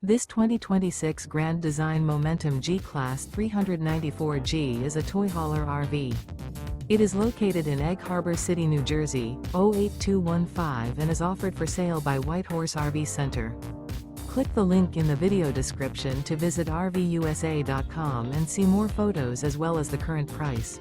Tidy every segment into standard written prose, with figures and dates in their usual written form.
This 2026 Grand Design Momentum G-Class 394G is a toy hauler RV. It is located in Egg Harbor City, New Jersey, 08215 and is offered for sale by Whitehorse RV Center. Click the link in the video description to visit RVUSA.com and see more photos as well as the current price.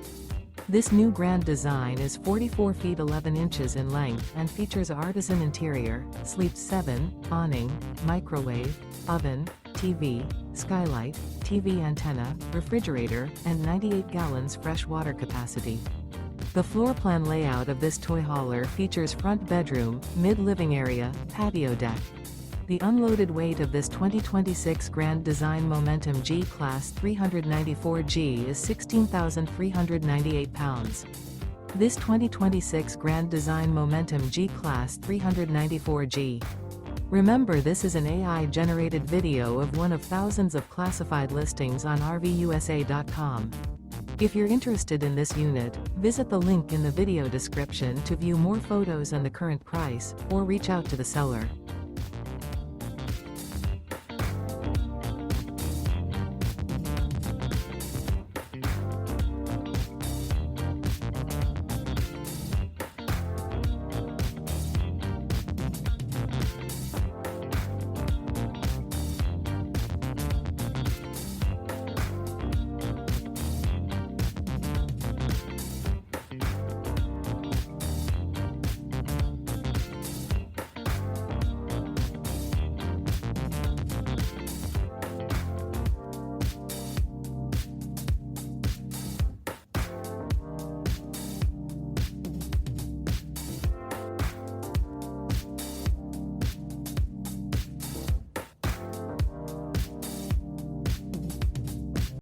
This new Grand Design is 44 feet 11 inches in length and features an ARTISAN interior, sleeps 7, awning, microwave, oven, TV, skylight, TV antenna, refrigerator, and 98 gallons fresh water capacity. The floor plan layout of this toy hauler features front bedroom, mid-living area, patio deck. The unloaded weight of this 2026 Grand Design Momentum G-Class 394G is 16,398 pounds. This 2026 Grand Design Momentum G-Class 394G. Remember, this is an AI-generated video of one of thousands of classified listings on RVUSA.com. If you're interested in this unit, visit the link in the video description to view more photos and the current price, or reach out to the seller.